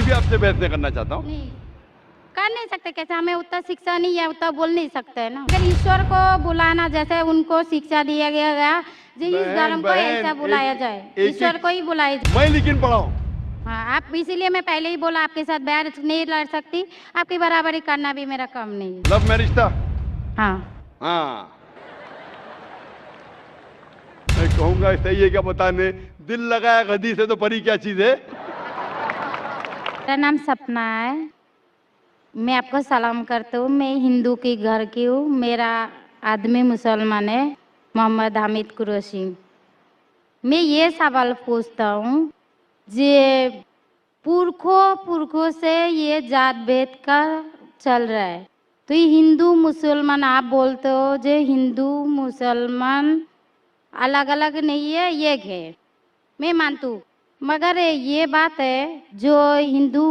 भी आपसे बहस नहीं करना चाहता हूँ। नहीं कर नहीं सकते, कैसे हमें उतना शिक्षा नहीं है, उतना बोल नहीं सकते है ना। अगर ईश्वर को बुलाना जैसे उनको शिक्षा दिया गया जो इस धर्म को ऐसा बुलाया जाए, ईश्वर को ही बुलाया जाए। मैं लेकिन पढ़ा हूँ। हाँ, आप इसीलिए मैं पहले ही बोला आपके साथ बहस नहीं लड़ सकती, आपकी बराबरी करना भी मेरा काम नहीं है। लव मैरिज था? हाँ हाँ, मैं कहूंगा सही है क्या बताने, दिल लगाया गधी से तो परी क्या चीज है। मेरा नाम सपना है, मैं आपको सलाम करता हूँ। मैं हिंदू की घर की हूँ, मेरा आदमी मुसलमान है, मोहम्मद हामिद कुरैशी। मैं ये सवाल पूछता हूँ, जे पुरखों से ये जात भेद का चल रहा है, तो ये हिंदू मुसलमान आप बोलते हो, जो हिंदू मुसलमान अलग अलग नहीं है, एक है, मैं मानती हूँ। मगर ये बात है, जो हिंदू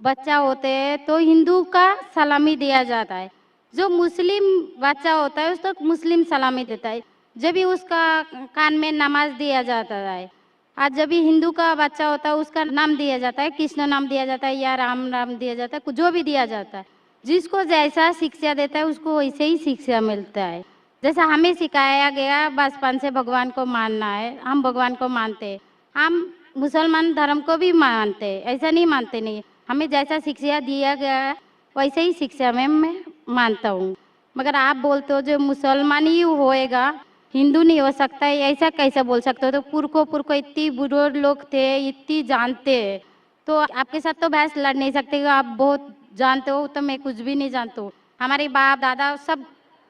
बच्चा होते हैं तो हिंदू का सलामी दिया जाता है, जो मुस्लिम बच्चा होता है उसको मुस्लिम सलामी देता है, जब भी उसका कान में नमाज दिया जाता है। आज जब भी हिंदू का बच्चा होता है उसका नाम दिया जाता है, कृष्ण नाम दिया जाता है या राम नाम दिया जाता है, जो भी दिया जाता है। जिसको जैसा शिक्षा देता है उसको वैसे ही शिक्षा मिलता है। जैसा हमें सिखाया गया बचपन से भगवान को मानना है, हम भगवान को मानते हैं, हम मुसलमान धर्म को भी मानते हैं, ऐसा नहीं मानते नहीं। हमें जैसा शिक्षा दिया गया है वैसे ही शिक्षा में मैं मानता हूँ। मगर आप बोलते हो जो मुसलमान ही होएगा, हिंदू नहीं हो सकता है, ऐसा कैसे बोल सकते हो? तो पुरखों इतनी बुजुर्ग लोग थे, इतनी जानते हैं, तो आपके साथ तो बहस लड़ नहीं सकते। आप बहुत जानते हो तो मैं कुछ भी नहीं जानती हूँ। हमारे बाप दादा सब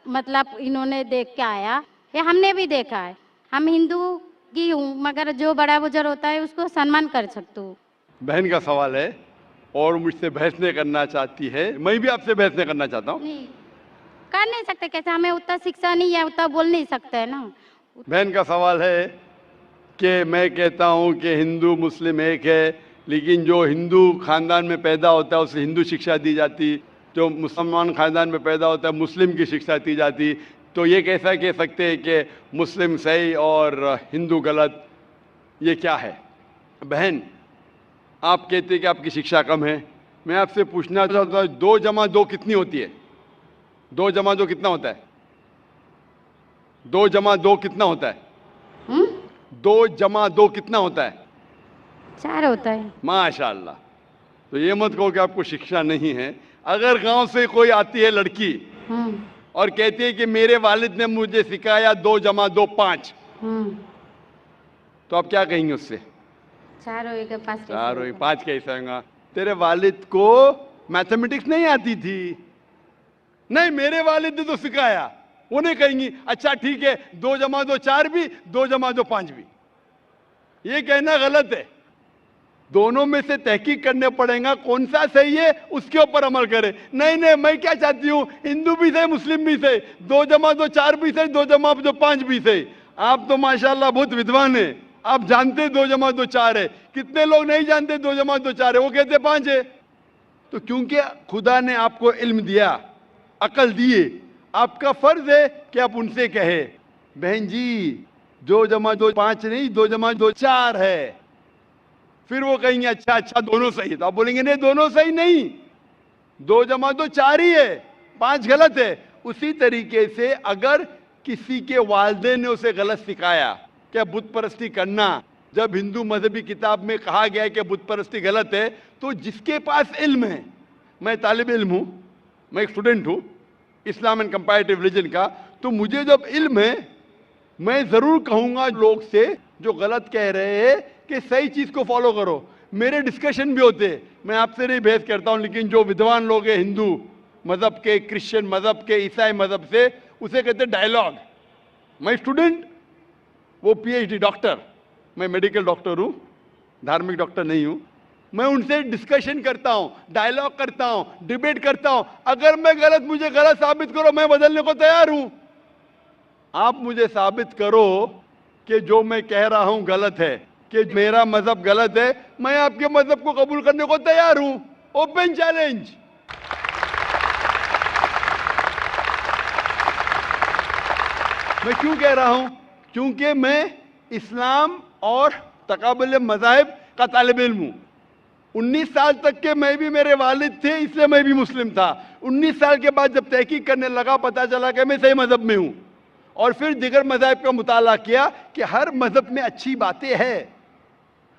मतलब इन्होंने देख के आया, ये हमने भी देखा है। हम हिंदू की हूँ, मगर जो बड़ा बुजुर्ग होता है उसको सम्मान कर सकती हूँ। बहन का सवाल है और मुझसे बहस नहीं करना चाहती है, मैं भी आपसे बहस नहीं करना चाहता हूँ। नहीं कर नहीं सकते, कैसे हमें उतना शिक्षा नहीं है, उतना बोल नहीं सकते है ना। बहन का सवाल है कि मैं कहता हूँ कि हिंदू मुस्लिम एक है, लेकिन जो हिंदू खानदान में पैदा होता है उसे हिंदू शिक्षा दी जाती, जो मुसलमान खानदान में पैदा होता है मुस्लिम की शिक्षा दी जाती। तो ये कैसा कह सकते हैं कि मुस्लिम सही और हिंदू गलत? ये क्या है? बहन, आप कहते हैं कि आपकी शिक्षा कम है, मैं आपसे पूछना चाहता हूँ 2 जमा 2 कितनी होती है? 2 जमा 2 कितना होता है? 2 जमा 2 कितना होता है? 2 जमा 2 कितना होता है? 4 होता है। माशाल्लाह। तो ये मत कहो कि आपको शिक्षा नहीं है। अगर गांव से कोई आती है लड़की और कहती है कि मेरे वालिद ने मुझे सिखाया 2 जमा 2 5, तो आप क्या कहेंगे उससे? 4 होएगा 5 4 हुई, 5 कैसे होगा? तेरे वालिद को मैथमेटिक्स नहीं आती थी? नहीं, मेरे वालिद ने तो सिखाया। वो नहीं कहेंगी अच्छा ठीक है 2 जमा 2 4 भी, 2 जमा 2 5 भी। ये कहना गलत है। दोनों में से तहकीक करने पड़ेगा, कौन सा सही है उसके ऊपर अमल करें। नहीं नहीं, मैं क्या चाहती हूँ, हिंदू भी सही मुस्लिम भी सही, 2 जमा 2 4 भी सही, 2 जमा 2 5 भी सही। आप तो माशाल्लाह बहुत विद्वान है, आप जानते 2 जमा 2 4 है। कितने लोग नहीं जानते 2 जमा 2 4 है, वो कहते 5 है। तो क्योंकि खुदा ने आपको इल्म दिया, अकल दिए, आपका फर्ज है कि आप उनसे कहे बहन जी 2 जमा 2 5 नहीं, 2 जमा 2 4 है। फिर वो कहेंगे अच्छा अच्छा दोनों सही है, तो आप बोलेंगे नहीं दोनों सही नहीं, 2 जमा 2 4 ही है, 5 गलत है। उसी तरीके से अगर किसी के वालिदैन ने उसे गलत सिखाया क्या बुत परस्ती करना, जब हिंदू मजहबी किताब में कहा गया है कि बुत परस्ती गलत है, तो जिसके पास इल्म है, मैं तालिब इल्म हूं, मैं एक स्टूडेंट हूं इस्लाम एंड कंपैरेटिव रिलीजन का, तो मुझे जब इल्म है मैं जरूर कहूंगा लोग से जो गलत कह रहे हैं कि सही चीज को फॉलो करो। मेरे डिस्कशन भी होते हैं, मैं आपसे नहीं बहस करता हूं, लेकिन जो विद्वान लोग हैं हिंदू मजहब के, क्रिश्चियन मजहब के, ईसाई मजहब से, उसे कहते हैं डायलॉग। मैं स्टूडेंट, वो पीएचडी डॉक्टर, मैं मेडिकल डॉक्टर हूं, धार्मिक डॉक्टर नहीं हूं। मैं उनसे डिस्कशन करता हूं, डायलॉग करता हूं, डिबेट करता हूं। अगर मैं गलत, मुझे गलत साबित करो, मैं बदलने को तैयार हूं। आप मुझे साबित करो कि जो मैं कह रहा हूं गलत है, कि मेरा मजहब गलत है, मैं आपके मजहब को कबूल करने को तैयार हूं। Open challenge. मैं क्यों कह रहा हूं? क्योंकि मैं इस्लाम और तकाबुल मज़ाहिब का तालिब इल्म हूं। 19 साल तक के मैं भी, मेरे वालिद थे इसलिए मैं भी मुस्लिम था। 19 साल के बाद जब तहकीक करने लगा, पता चला कि मैं सही मजहब में हूं, और फिर दिगर मज़ाहिब का मुताला किया कि हर मजहब में अच्छी बातें हैं।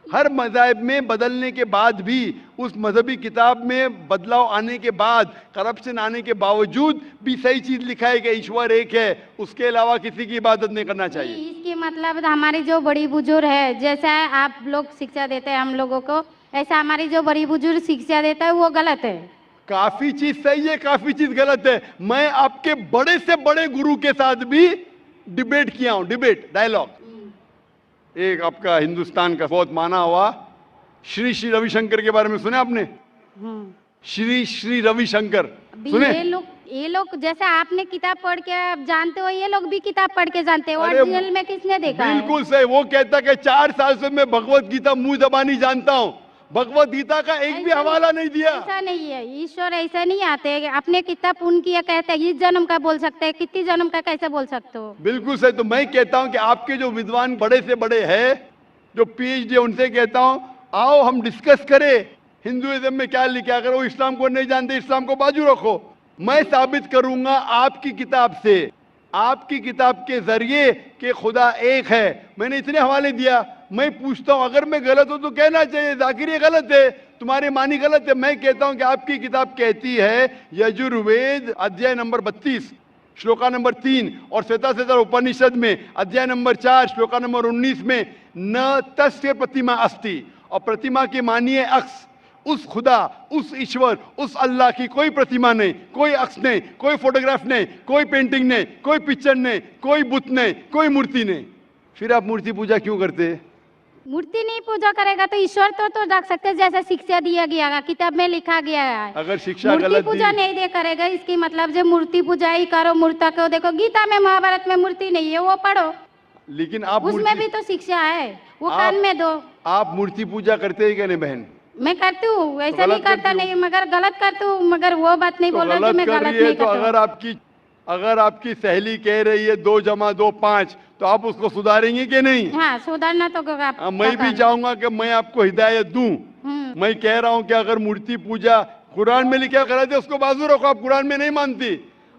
हर मज़ाहिब में बदलने के बाद भी, उस मजहबी किताब में बदलाव आने के बाद, करप्शन आने के बावजूद भी सही चीज लिखा है कि ईश्वर एक है, उसके अलावा किसी की इबादत नहीं करना चाहिए। इसके मतलब हमारी जो बड़ी बुजुर्ग है, जैसा आप लोग शिक्षा देते हैं हम लोगों को, ऐसा हमारी जो बड़ी बुजुर्ग शिक्षा देता है वो गलत है। काफी चीज सही है, काफी चीज गलत है। मैं आपके बड़े से बड़े गुरु के साथ भी डिबेट किया हूं, डिबेट, डायलॉग। एक आपका हिंदुस्तान का बहुत माना हुआ श्री श्री रविशंकर के बारे में सुने आपने? श्री श्री रविशंकर सुने? ये लोग जैसे आपने किताब पढ़ के आप जानते हो, ये लोग भी किताब पढ़ के जानते हो। अरे ओरिजिनल में किसने देखा है? बिल्कुल सही। वो कहता कि 4 साल से मैं भगवत गीता मुंह जबानी जानता हूं, भगवत गीता का एक भी हवाला नहीं दिया। ऐसा नहीं है, ईश्वर ऐसा नहीं आते अपने किताब पुण्य किया कहते हैं, इस जन्म का बोल सकते हैं, कितनी जन्म का कैसे बोल सकते हो? बिल्कुल सही। तो मैं कहता हूं कि आपके जो विद्वान बड़े से बड़े हैं, जो पीएचडी, उनसे कहता हूं आओ हम डिस्कस करें हिंदुइज्म में क्या लिखा है। अगर वो इस्लाम को नहीं जानते, इस्लाम को बाजू रखो। मैं साबित करूंगा आपकी किताब से, आपकी किताब के जरिए कि खुदा एक है। मैंने इतने हवाले दिया। मैं पूछता हूं अगर मैं गलत हूं तो कहना चाहिए जाकिर ये गलत है, तुम्हारी मानी गलत है। मैं कहता हूं कि आपकी किताब कहती है यजुर्वेद अध्याय नंबर 32 श्लोका नंबर 3 और श्वेताश्वेतर उपनिषद में अध्याय नंबर 4 श्लोका नंबर 19 में न तस्य प्रतिमा अस्ति, और प्रतिमा की मानिए अक्स। उस खुदा, उस ईश्वर, उस अल्लाह की कोई प्रतिमा नहीं, कोई अक्स नहीं, कोई फोटोग्राफ नहीं, कोई पेंटिंग नहीं, कोई पिक्चर नहीं, कोई बुत नहीं, कोई मूर्ति नहीं। फिर आप मूर्ति पूजा क्यों करते हैं? मूर्ति नहीं पूजा करेगा तो ईश्वर तो रख सकते हैं, जैसे शिक्षा दिया गया है, किताब में लिखा गया है। अगर शिक्षा मूर्ति गलत पूजा दी, नहीं दे करेगा, इसकी मतलब जो मूर्ति पूजा ही करो, मूर्ता को देखो, गीता में महाभारत में मूर्ति नहीं है, वो पढ़ो, लेकिन आप उसमें भी तो शिक्षा है, वो कान में दो। आप मूर्ति पूजा करते हैं क्या नहीं बहन? मैं करती हूँ, ऐसा गलत नहीं करता करती नहीं, मगर गलत करती हूँ, मगर वो बात नहीं तो बोल रही कि मैं कर गलत रही है। नहीं तो करती हूँ। अगर आपकी सहेली कह रही है 2 + 2 5, तो आप उसको सुधारेंगे कि नहीं? हाँ, सुधारना तो आप मैं भी चाहूंगा कि मैं आपको हिदायत दूं। मैं कह रहा हूं कि अगर मूर्ति पूजा कुरान में लिखा गलत है, उसको बाजू रखो। आप कुरान में नहीं मानती,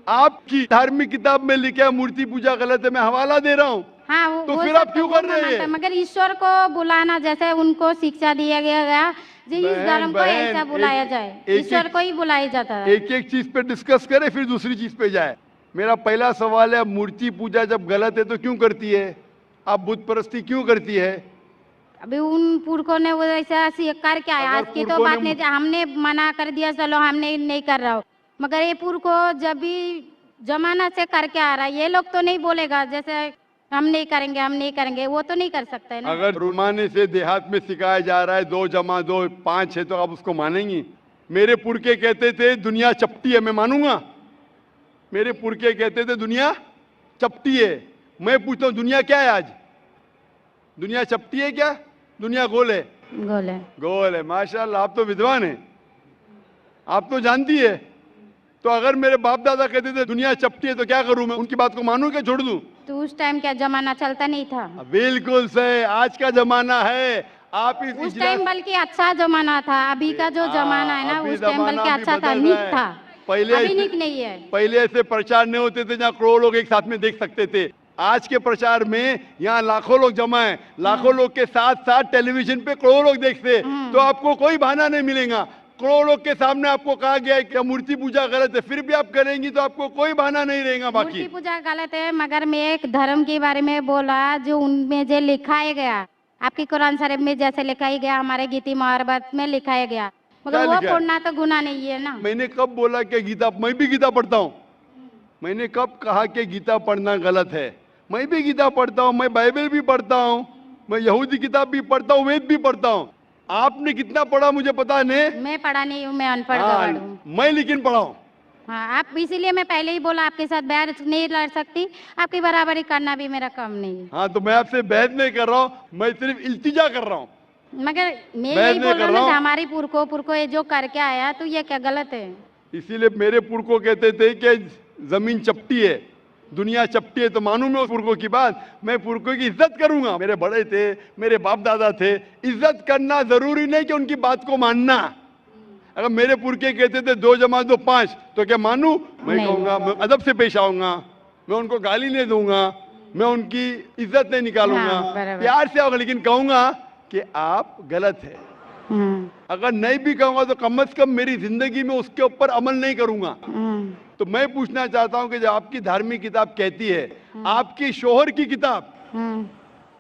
आपकी धार्मिक किताब में लिखा मूर्ति पूजा गलत है, मैं हवाला दे रहा हूँ। हाँ, तो फिर आप क्यों कर रहे हैं? मगर ईश्वर को बुलाना, जैसे उनको शिक्षा दिया गया जी, इस धर्म को ऐसा बुलाया जाए, ईश्वर को ही बुलाया जाता है। एक एक चीज पे डिस्कस करें फिर दूसरी चीज पे जाए। मेरा पहला सवाल है, मूर्ति पूजा जब गलत है तो क्यों करती है? आप बुत परस्ती क्यों करती है? अभी उन पुरखों ने वो ऐसा कर क्या है, आज की तो बात नहीं, हमने मना कर दिया चलो हमने नहीं कर रहा हो, मगर ये पुरखों जब भी जमाना से करके आ रहा है, ये लोग तो नहीं बोलेगा जैसे हम नहीं करेंगे, हम नहीं करेंगे, वो तो नहीं कर सकते है ना। अगर रुमाने से देहात में सिखाया जा रहा है 2 + 2 5 है, तो आप उसको मानेंगी? मेरे पुरखे कहते थे दुनिया चपटी है, मैं मानूंगा? मेरे पुरखे कहते थे दुनिया चपटी है। मैं पूछता हूँ दुनिया क्या है आज? दुनिया चपटी है क्या? दुनिया गोल है? गोल है। गोल है। माशाल्लाह, आप तो विद्वान हैं, आप तो जानती है। तो अगर मेरे बाप दादा कहते थे दुनिया चपटी है तो क्या करूं मैं? उनकी बात को मानूं क्या छोड़ दूं? तो उस टाइम क्या जमाना चलता नहीं था? बिल्कुल सही, आज का जमाना है। आप उस टाइम बल्कि अच्छा जमाना था, अभी का जो जमाना है ना, उस टाइम बल्कि अच्छा था, नीक था। अभी नीक नहीं है। पहले ऐसे प्रचार नहीं होते थे जहाँ करोड़ों लोग एक साथ में देख सकते थे। आज के प्रचार में यहाँ लाखों लोग जमा है, लाखों लोग के साथ साथ टेलीविजन पे करोड़ों लोग देखते, तो आपको कोई बहाना नहीं मिलेगा। करोड़ों लोग के सामने आपको कहा गया है कि मूर्ति पूजा गलत है, फिर भी आप करेंगी तो आपको कोई बहाना नहीं रहेगा। बाकी मूर्ति पूजा गलत है, मगर मैं एक धर्म के बारे में बोला जो उनमें जो लिखाया गया, आपकी कुरान शरीफ में जैसे लिखाया गया, हमारे गीता महाभारत में लिखाया गया, मगर वो पढ़ना तो गुनाह नहीं है ना। मैंने कब बोला कि गीता? मैं भी गीता पढ़ता हूँ। मैंने कब कहा कि गीता पढ़ना गलत है? मैं भी गीता पढ़ता हूँ, मैं बाइबल भी पढ़ता हूँ, मैं यहूदी किताब भी पढ़ता हूँ, वेद भी पढ़ता हूँ। आपने कितना पढ़ा मुझे पता नहीं, मैं पढ़ा नहीं हूँ, मैं अनपढ़ गवार हूँ। मैं लेकिन पढ़ा हूँ। हाँ, आप इसीलिए मैं पहले ही बोला आपके साथ बहस नहीं लड़ सकती, आपकी बराबरी करना भी मेरा काम नहीं है। हाँ, तो मैं आपसे बहस नहीं कर रहा हूँ, मैं सिर्फ इल्तिजा कर रहा हूँ। मगर मैं यही बोल रहा हूँ हमारी पुरखों ये जो करके आया, तो ये क्या गलत है? इसीलिए मेरे पुरखों कहते थे कि जमीन चपटी है, दुनिया चपटी है तो मानूं मैं उस पुरखों की बात, मैं पुरखों की इज्जत करूंगा। मेरे बड़े थे, मेरे बाप दादा थे, इज्जत करना जरूरी नहीं कि उनकी बात को मानना। अगर मेरे पुरखे कहते थे 2 + 2 5, तो क्या मानूं? मैं नहीं। कहूंगा, मैं अदब से पेश आऊंगा, मैं उनको गाली नहीं दूंगा, मैं उनकी इज्जत नहीं निकालूंगा, हाँ, बराबर। प्यार से आऊंगा, लेकिन कहूंगा कि आप गलत है। अगर नहीं भी कहूंगा तो कम से कम मेरी जिंदगी में उसके ऊपर अमल नहीं करूंगा। तो मैं पूछना चाहता हूं कि जब आपकी धार्मिक किताब कहती है, आपकी शोहर की किताब,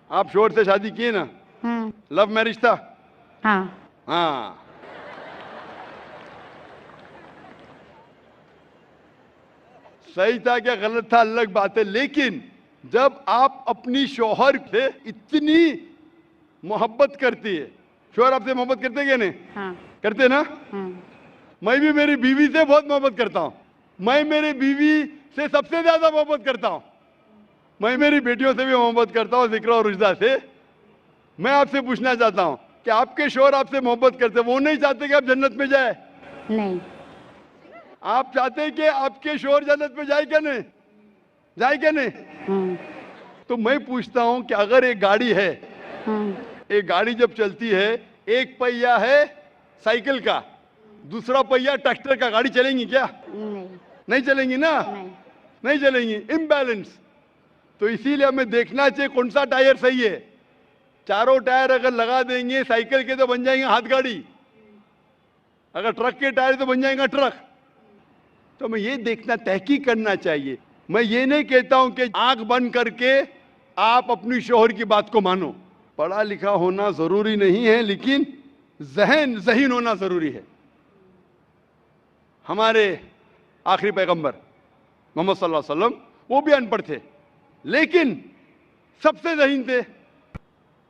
आप शोहर से शादी किए ना, लव मैरिज था? हाँ। हाँ, सही था क्या गलत था अलग बात है, लेकिन जब आप अपनी शोहर से इतनी मोहब्बत करती है, शोहर आपसे मोहब्बत करते क्या नहीं? हाँ। करते ना? मैं भी मेरी बीवी से बहुत मोहब्बत करता हूं। मैं मेरी बीवी से सबसे ज्यादा मोहब्बत करता हूं। मैं मेरी बेटियों से भी मोहब्बत करता हूं, जिक्र और रुजदा से। मैं आपसे पूछना चाहता हूं कि आपके शोहर आपसे मोहब्बत करते, वो नहीं चाहते कि आप जन्नत में जाए? नहीं। आप चाहते हैं कि आपके शोहर जन्नत में जाए क्या नहीं? जाए क्या नहीं? तो मैं पूछता हूं कि अगर एक गाड़ी है, एक गाड़ी जब चलती है, एक पहिया है साइकिल का, दूसरा पहिया ट्रैक्टर का, गाड़ी चलेंगी क्या? नहीं। नहीं चलेंगी ना? नहीं। नहीं चलेंगी, इम्बैलेंस। तो इसीलिए हमें देखना चाहिए कौन सा टायर सही है। चारों टायर अगर लगा देंगे साइकिल के तो बन जाएंगे हाथ गाड़ी, अगर ट्रक के टायर तो बन जाएगा ट्रक। तो हमें ये देखना, तहकीक करना चाहिए। मैं ये नहीं कहता हूं कि आंख बंद करके आप अपनी शोहर की बात को मानो। पढ़ा लिखा होना जरूरी नहीं है, लेकिन ज़हीन होना जरूरी है। हमारे आखिरी पैगंबर मोहम्मद सल्लल्लाहु अलैहि वसल्लम, वो भी अनपढ़ थे, लेकिन सबसे ज़हीन थे।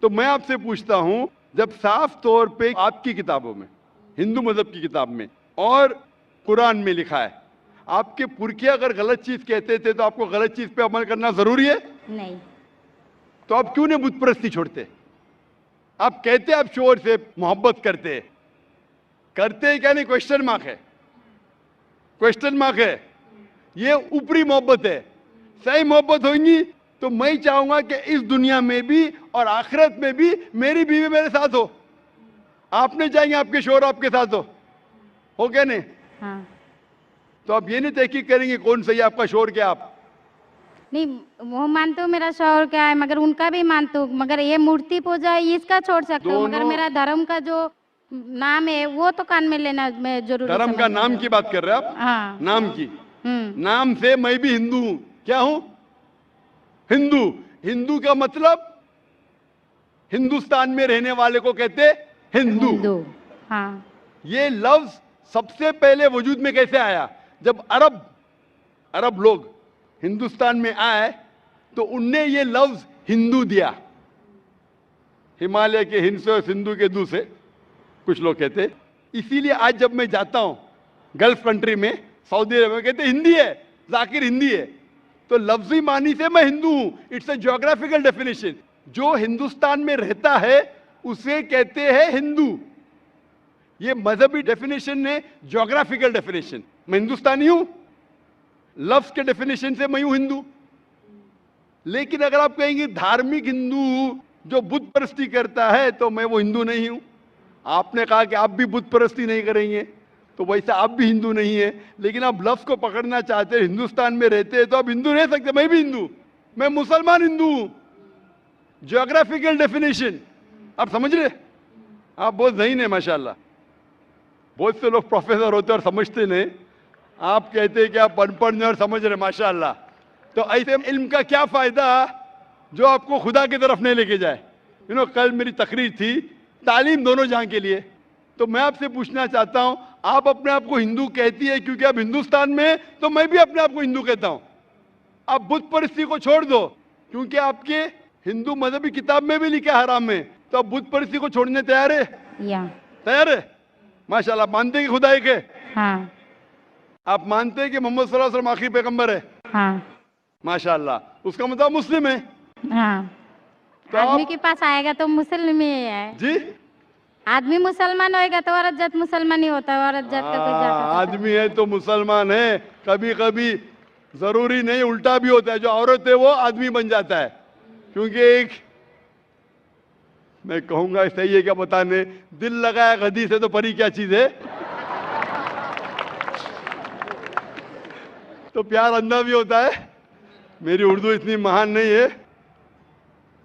तो मैं आपसे पूछता हूं, जब साफ तौर पे आपकी किताबों में, हिंदू मजहब की किताब में और कुरान में लिखा है, आपके पुरखे अगर गलत चीज कहते थे तो आपको गलत चीज पे अमल करना जरूरी है? नहीं। तो आप क्यों नहीं बुत परस्ती छोड़ते? आप कहते आप शोहर से मोहब्बत करते क्या नहीं? क्वेश्चन मार्क है, क्वेश्चन मार्क है। ये ऊपरी मोहब्बत है। सही मोहब्बत होगी तो मैं चाहूंगा कि इस दुनिया में भी और आखिरत में भी मेरी बीवी मेरे साथ हो। आप नहीं चाहेंगे आपके शोहर आपके साथ हो क्या नहीं? हाँ। तो आप ये नहीं तहकीक करेंगे कौन सही है, आपका शोहर क्या? आप नहीं, वो मानते हो मेरा शौहर क्या है, मगर उनका भी मानते हो, मगर ये मूर्ति पूजा है इसका छोड़ सकते हो, मगर मेरा धर्म का जो नाम है वो तो कान में लेना मैं जरूरी धर्म का समझती नाम हूँ। की बात कर रहे हैं आप? हाँ। नाम की, हम्म। नाम से मैं भी हिंदू हूं। क्या हूं? हिंदू। हिंदू का मतलब हिंदुस्तान में रहने वाले को कहते हिंदू। हिंदू। हाँ। ये लफ्ज सबसे पहले वजूद में कैसे आया? जब अरब लोग हिंदुस्तान में आए तो उनने ये लफ्ज हिंदू दिया। हिमालय के हिंद से और सिंधु के दू से कुछ लोग कहते। इसीलिए आज जब मैं जाता हूं गल्फ कंट्री में, सऊदी अरब में, कहते हिंदी है, जाकिर हिंदी है। तो लफ्जी मानी से मैं हिंदू हूं। It's a geographical definition. जो हिंदुस्तान में रहता है उसे कहते हैं हिंदू। ये मजहबी डेफिनेशन है, ज्योग्राफिकल डेफिनेशन। मैं हिंदुस्तानी हूं, लफ्ज के डेफिनेशन से मैं हूं हिंदू। लेकिन अगर आप कहेंगे धार्मिक हिंदू जो बुत परस्ती करता है, तो मैं वो हिंदू नहीं हूं। आपने कहा कि आप भी बुत परस्ती नहीं करेंगे, तो वैसे आप भी हिंदू नहीं है। लेकिन आप लफ्ज को पकड़ना चाहते हैं, हिंदुस्तान में रहते हैं तो आप हिंदू रह सकते। मैं भी हिंदू, मैं मुसलमान हिंदू हूं। ज्योग्राफिकल डेफिनेशन आप समझ रहे? आप बहुत ज़हीन है माशाल्लाह। बहुत से लोग प्रोफेसर होते और समझते नहीं। आप कहते हैं कि आप अनपढ़ नहीं और समझ रहे, माशाल्लाह। तो ऐसे इल्म का क्या फायदा जो आपको खुदा की तरफ नहीं लेके जाए। कल मेरी तकरीर थी तालीम दोनों जहां के लिए। तो मैं आपसे पूछना चाहता हूं, आप अपने आप को हिंदू कहती है क्योंकि आप हिंदुस्तान में हैं, तो मैं भी अपने आप को हिंदू कहता हूं। आप बुत परस्ती को छोड़ दो, क्योंकि आपके हिंदू मजहबी किताब में भी लिखा है हराम है, तो आप बुत परस्ती को छोड़ने तैयार है? तैयार है? माशाल्लाह। मानते हैं कि खुदा एक है? हाँ। आप मानते हैं कि मोहम्मद सल्लल्लाहु अलैहि वसल्लम आखिरी पैगंबर है? हाँ। माशाल्लाह। उसका मतलब मुस्लिम है? हाँ। तो आदमी आप के पास आएगा तो मुस्लिम ही है जी, आदमी मुसलमान होएगा तो औरत जात मुसलमान ही होता है, औरत जात का कोई जात होता है। आदमी है तो मुसलमान है। कभी कभी जरूरी नहीं, उल्टा भी होता है, जो औरत है वो आदमी बन जाता है। क्योंकि एक, मैं कहूंगा सही है क्या बताने, दिल लगाया गधी से तो परी क्या चीज है। तो प्यार अंधा भी होता है। मेरी उर्दू इतनी महान नहीं है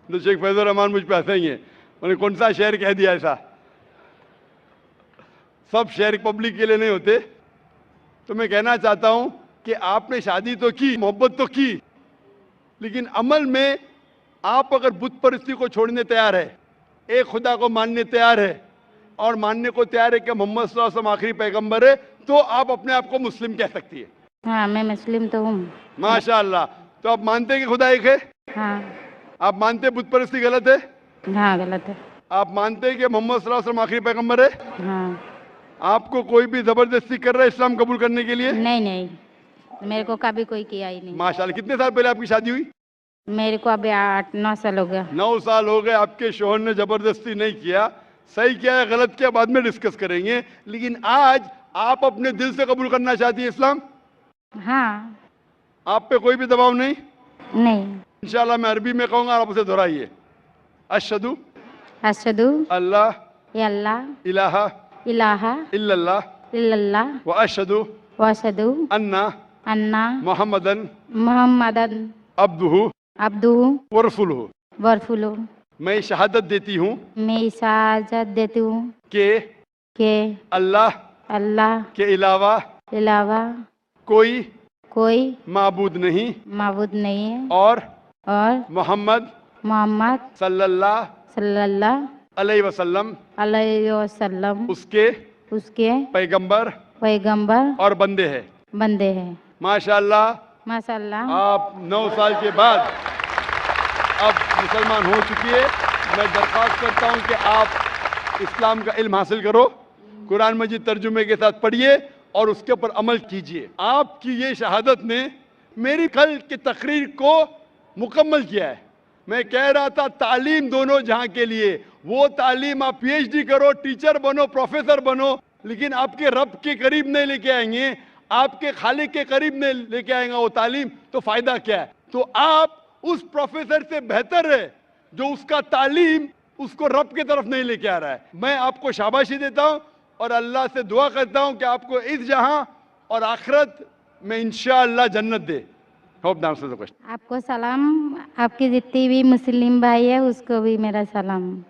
तो शेख फैजुर रहमान मुझ पे हंसेंगे, उन्होंने कौन सा शेर कह दिया ऐसा। सब शेर पब्लिक के लिए नहीं होते। तो मैं कहना चाहता हूं कि आपने शादी तो की, मोहब्बत तो की, लेकिन अमल में आप अगर बुत परस्ती को छोड़ने तैयार है, एक खुदा को मानने तैयार है और मानने को तैयार है कि मोहम्मद सल्लल्लाहु अलैहि वसल्लम आखिरी पैगंबर है, तो आप अपने आप को मुस्लिम कह सकती है। हाँ, मैं मुस्लिम तो हूँ। माशाअल्लाह। तो आप मानते हैं कि खुदा एक है? हाँ। आप मानते हैं बुत परस्ती गलत है? हाँ, गलत है। आप मानते हैं कि मोहम्मद सल्लल्लाहु अलैहि वसल्लम आखिरी पैगंबर है? हाँ। आपको कोई भी जबरदस्ती कर रहा है इस्लाम कबूल करने के लिए? नहीं नहीं, मेरे को कभी कोई किया ही नहीं। माशाअल्लाह। कितने साल पहले आपकी शादी हुई? मेरे को अभी 8-9 साल हो गया। 9 साल हो गए। आपके शोहर ने जबरदस्ती नहीं किया। सही किया है गलत किया बाद में डिस्कस करेंगे, लेकिन आज आप अपने दिल से कबूल करना चाहती है इस्लाम? हाँ। आप पे कोई भी दबाव नहीं? नहीं। इंशाल्लाह मैं अरबी में कहूंगा, आप उसे दोहराइए। अशहदु अशहदु अल्लाह अल्लाह इलाहा इलाहा इल्लल्लाह इल्लल्लाह व अशहदु व अशहदु अन्ना अन्ना मुहम्मदन मुहम्मदन अब्दुहु अब्दुहु व रसूलुहु। व रसूलुहु। मैं शहादत देती हूँ मैं इजाज़त देती हूँ कि अल्लाह के अलावा कोई कोई माबूद नहीं माबूद नहीं है और मोहम्मद सल्लल्लाहु अलैहि वसल्लम उसके पैगंबर और बंदे हैं। माशाअल्लाह। आप 9 साल के बाद अब मुसलमान हो चुकी है। मैं दरख्वास्त करता हूं कि आप इस्लाम का इल्म हासिल करो, कुरान मजीद तर्जुमे के साथ पढ़िए और उसके ऊपर अमल कीजिए। आपकी ये शहादत ने मेरी कल की तकरीर को मुकम्मल किया है। मैं कह रहा था तालीम दोनों जहां के लिए, वो तालीम आप पीएचडी करो, टीचर बनो, प्रोफेसर बनो, लेकिन आपके रब के करीब नहीं लेके आएंगे, आपके खालिक के करीब नहीं लेके आएगा वो तालीम, तो फायदा क्या है। तो आप उस प्रोफेसर से बेहतर है जो उसका तालीम उसको रब की तरफ नहीं लेके आ रहा है। मैं आपको शाबाशी देता हूं और अल्लाह से दुआ करता हूं कि आपको इस जहां और आखिरत में इंशाअल्लाह जन्नत दे। Hope the answer the question. आपको सलाम, आपकी जितनी भी मुस्लिम भाई है उसको भी मेरा सलाम।